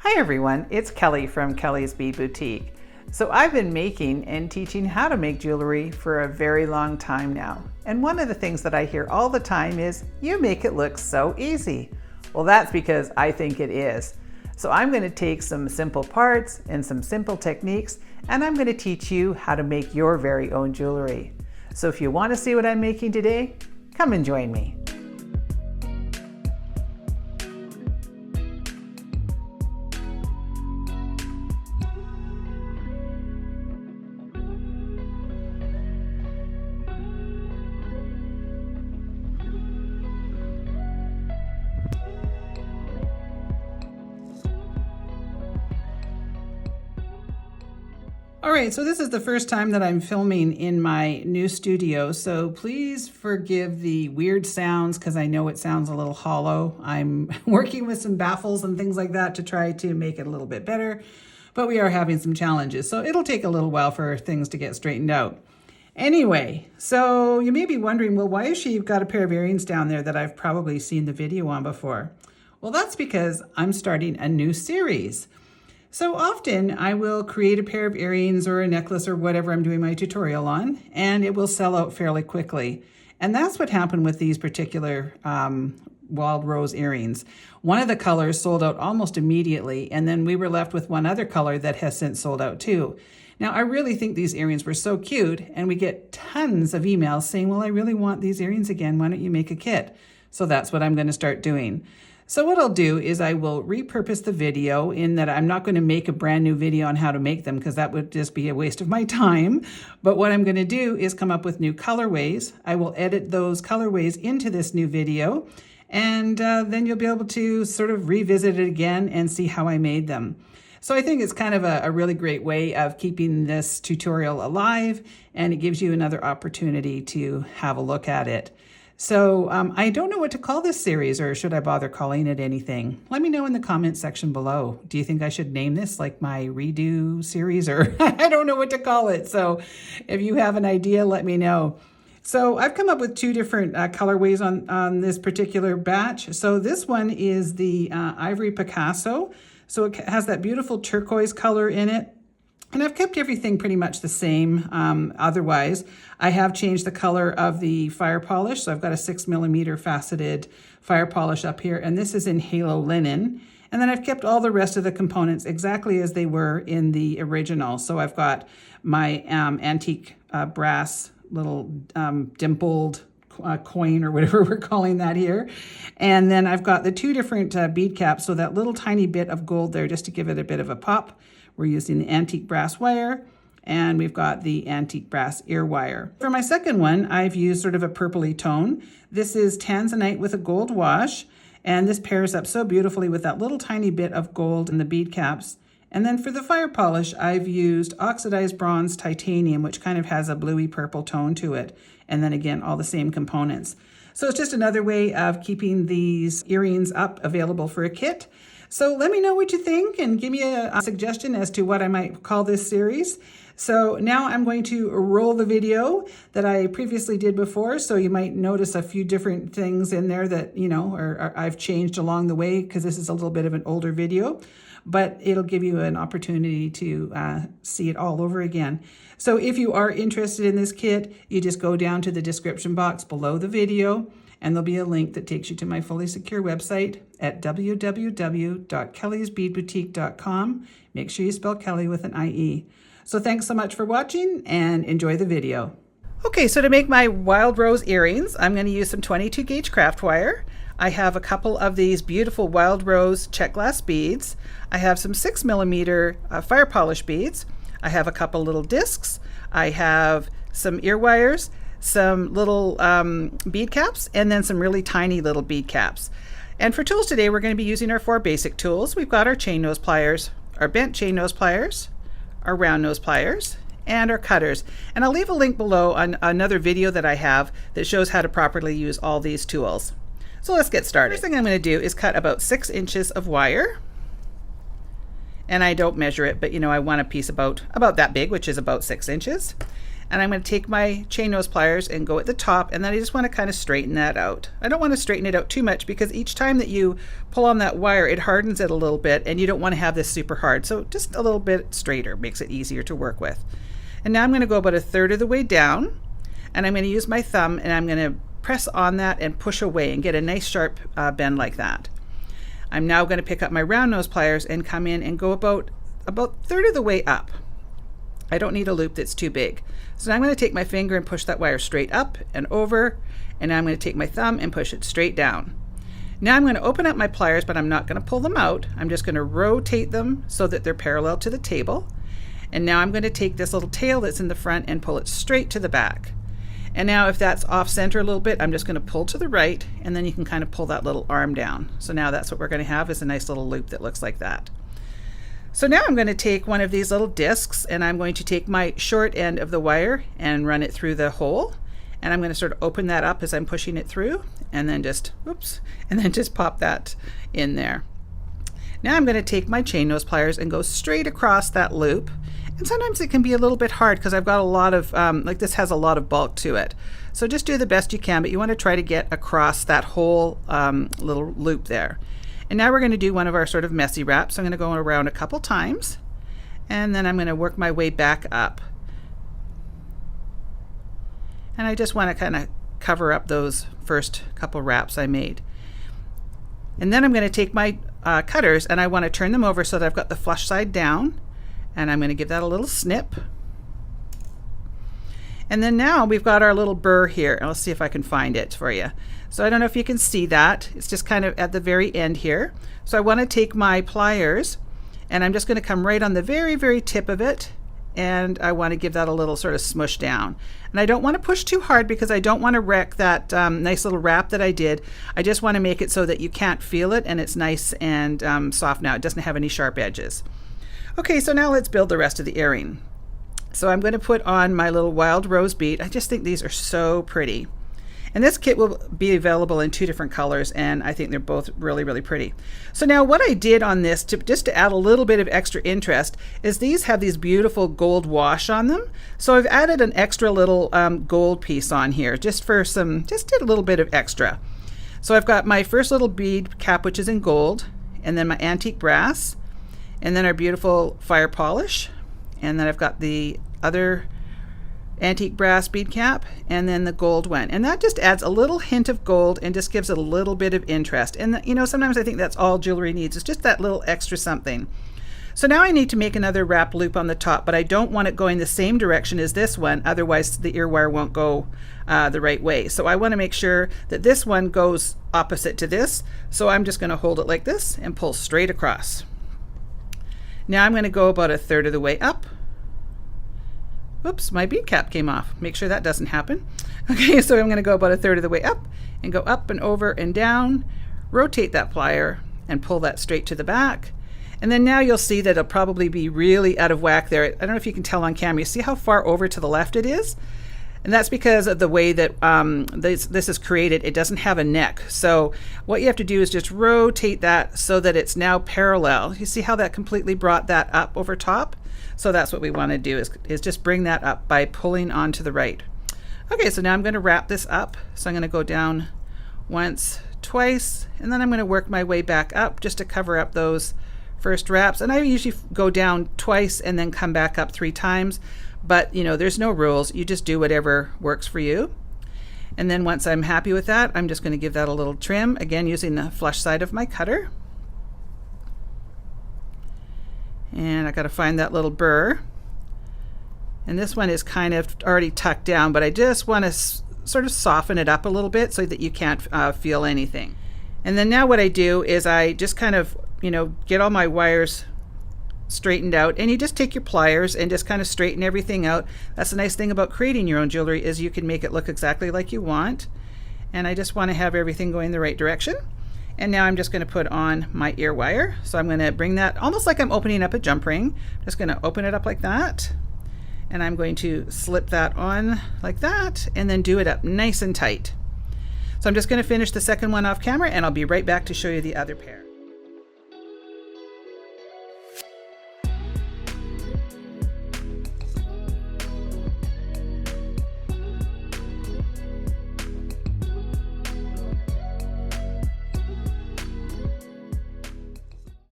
Hi everyone, it's Kelly from Kellie's Bead Boutique. So I've been making and teaching how to make jewelry for a very long time now. And one of the things that I hear all the time is, you make it look so easy. Well, that's because I think it is. So I'm going to take some simple parts and some simple techniques, and I'm going to teach you how to make your very own jewelry. So if you want to see what I'm making today, come and join me. All right, so this is the first time that I'm filming in my new studio, so please forgive the weird sounds because I know it sounds a little hollow. I'm working with some baffles and things like that to try to make it a little bit better, but we are having some challenges, so it'll take a little while for things to get straightened out. Anyway, so you may be wondering, well, why has she got a pair of earrings down there that I've probably seen the video on before? Well, that's because I'm starting a new series. So often I will create a pair of earrings or a necklace or whatever I'm doing my tutorial on, and it will sell out fairly quickly. And that's what happened with these particular wild rose earrings. One of the colors sold out almost immediately, and then we were left with one other color that has since sold out too. Now, I really think these earrings were so cute, and we get tons of emails saying, well, I really want these earrings again. Why don't you make a kit? So that's what I'm going to start doing. So what I'll do is I will repurpose the video in that I'm not going to make a brand new video on how to make them because that would just be a waste of my time. But what I'm going to do is come up with new colorways. I will edit those colorways into this new video, and then you'll be able to sort of revisit it again and see how I made them. So I think it's kind of a really great way of keeping this tutorial alive, and it gives you another opportunity to have a look at it. So I don't know what to call this series, or should I bother calling it anything? Let me know in the comments section below. Do you think I should name this like my redo series, or I don't know what to call it. So if you have an idea, let me know. So I've come up with two different colorways on this particular batch. So this one is the Ivory Picasso. So it has that beautiful turquoise color in it. And I've kept everything pretty much the same. Otherwise, I have changed the color of the fire polish. So I've got a 6mm faceted fire polish up here, and this is in Halo Linen. And then I've kept all the rest of the components exactly as they were in the original. So I've got my antique brass little dimpled coin, or whatever we're calling that here. And then I've got the two different bead caps. So that little tiny bit of gold there just to give it a bit of a pop. We're using the antique brass wire, and we've got the antique brass ear wire. For my second one, I've used sort of a purpley tone. This is tanzanite with a gold wash, and this pairs up so beautifully with that little tiny bit of gold in the bead caps. And then for the fire polish, I've used oxidized bronze titanium, which kind of has a bluey purple tone to it. And then again, all the same components. So it's just another way of keeping these earrings up available for a kit. So let me know what you think and give me a suggestion as to what I might call this series. So now I'm going to roll the video that I previously did before. So you might notice a few different things in there that, you know, or I've changed along the way because this is a little bit of an older video, but it'll give you an opportunity to see it all over again. So if you are interested in this kit, you just go down to the description box below the video, and there'll be a link that takes you to my fully secure website at www.kelliesbeadboutique.com. Make sure you spell Kelly with an IE. So thanks so much for watching, and enjoy the video. Okay, so to make my wild rose earrings, I'm going to use some 22 gauge craft wire. I have a couple of these beautiful wild rose check glass beads. I have some 6mm fire polish beads. I have a couple little discs. I have some ear wires, some little bead caps, and then some really tiny little bead caps. And for tools today, we're going to be using our 4 basic tools. We've got our chain nose pliers, our bent chain nose pliers, our round nose pliers, and our cutters. And I'll leave a link below on another video that I have that shows how to properly use all these tools. So let's get started. First thing I'm going to do is cut about 6 inches of wire. And I don't measure it, but you know, I want a piece about that big, which is about 6 inches. And I'm going to take my chain nose pliers and go at the top, and then I just want to kind of straighten that out. I don't want to straighten it out too much because each time that you pull on that wire, it hardens it a little bit, and you don't want to have this super hard. So just a little bit straighter makes it easier to work with. And now I'm going to go about a third of the way down, and I'm going to use my thumb, and I'm going to press on that and push away and get a nice sharp bend like that. I'm now going to pick up my round nose pliers and come in and go about third of the way up. I don't need a loop that's too big. So now I'm going to take my finger and push that wire straight up and over, and now I'm going to take my thumb and push it straight down. Now I'm going to open up my pliers, but I'm not going to pull them out. I'm just going to rotate them so that they're parallel to the table. And now I'm going to take this little tail that's in the front and pull it straight to the back. And now if that's off center a little bit, I'm just going to pull to the right, and then you can kind of pull that little arm down. So now that's what we're going to have, is a nice little loop that looks like that. So now I'm going to take one of these little discs, and I'm going to take my short end of the wire and run it through the hole. And I'm going to sort of open that up as I'm pushing it through, and then just, pop that in there. Now I'm going to take my chain nose pliers and go straight across that loop. And sometimes it can be a little bit hard because I've got a lot of, this has a lot of bulk to it. So just do the best you can, but you want to try to get across that whole little loop there. And now we're going to do one of our sort of messy wraps. So I'm going to go around a couple times, and then I'm going to work my way back up. And I just want to kind of cover up those first couple wraps I made. And then I'm going to take my cutters, and I want to turn them over so that I've got the flush side down, and I'm going to give that a little snip. And then now we've got our little burr here. I'll see if I can find it for you. So I don't know if you can see that. It's just kind of at the very end here. So I want to take my pliers, and I'm just going to come right on the very, very tip of it, and I want to give that a little sort of smush down. And I don't want to push too hard because I don't want to wreck that nice little wrap that I did. I just want to make it so that you can't feel it, and it's nice and soft now. It doesn't have any sharp edges. Okay, so now let's build the rest of the earring. So I'm going to put on my little wild rose bead. I just think these are so pretty. And this kit will be available in 2 different colors, and I think they're both really, really pretty. So now what I did on this, just to add a little bit of extra interest, is these have these beautiful gold wash on them. So I've added an extra little gold piece on here, just did a little bit of extra. So I've got my first little bead cap, which is in gold, and then my antique brass, and then our beautiful fire polish, and then I've got the other antique brass bead cap, and then the gold one, and that just adds a little hint of gold and just gives it a little bit of interest. And you know, sometimes I think that's all jewelry needs, is just that little extra something. So now I need to make another wrap loop on the top, but I don't want it going the same direction as this one, otherwise the ear wire won't go the right way. So I want to make sure that this one goes opposite to this, so I'm just going to hold it like this and pull straight across. Now I'm going to go about a third of the way up. Oops, my bead cap came off. Make sure that doesn't happen. Okay, so I'm going to go about a third of the way up and go up and over and down, rotate that plier and pull that straight to the back. And then now you'll see that it'll probably be really out of whack there. I don't know if you can tell on camera. You see how far over to the left it is? And that's because of the way that this is created. It doesn't have a neck. So what you have to do is just rotate that so that it's now parallel. You see how that completely brought that up over top? So that's what we want to do, is just bring that up by pulling on to the right. Okay, so now I'm going to wrap this up. So I'm going to go down once, twice, and then I'm going to work my way back up just to cover up those first wraps. And I usually go down twice and then come back up 3 times. But you know, there's no rules. You just do whatever works for you. And then once I'm happy with that, I'm just going to give that a little trim, again using the flush side of my cutter. And I got to find that little burr. And this one is kind of already tucked down, but I just want to sort of soften it up a little bit so that you can't feel anything. And then now what I do is I just kind of, you know, get all my wires straightened out, and you just take your pliers and just kind of straighten everything out. That's the nice thing about creating your own jewelry, is you can make it look exactly like you want. And I just want to have everything going the right direction. And now I'm just going to put on my ear wire. So I'm going to bring that almost like I'm opening up a jump ring. I'm just going to open it up like that. And I'm going to slip that on like that and then do it up nice and tight. So I'm just going to finish the second one off camera, and I'll be right back to show you the other pair.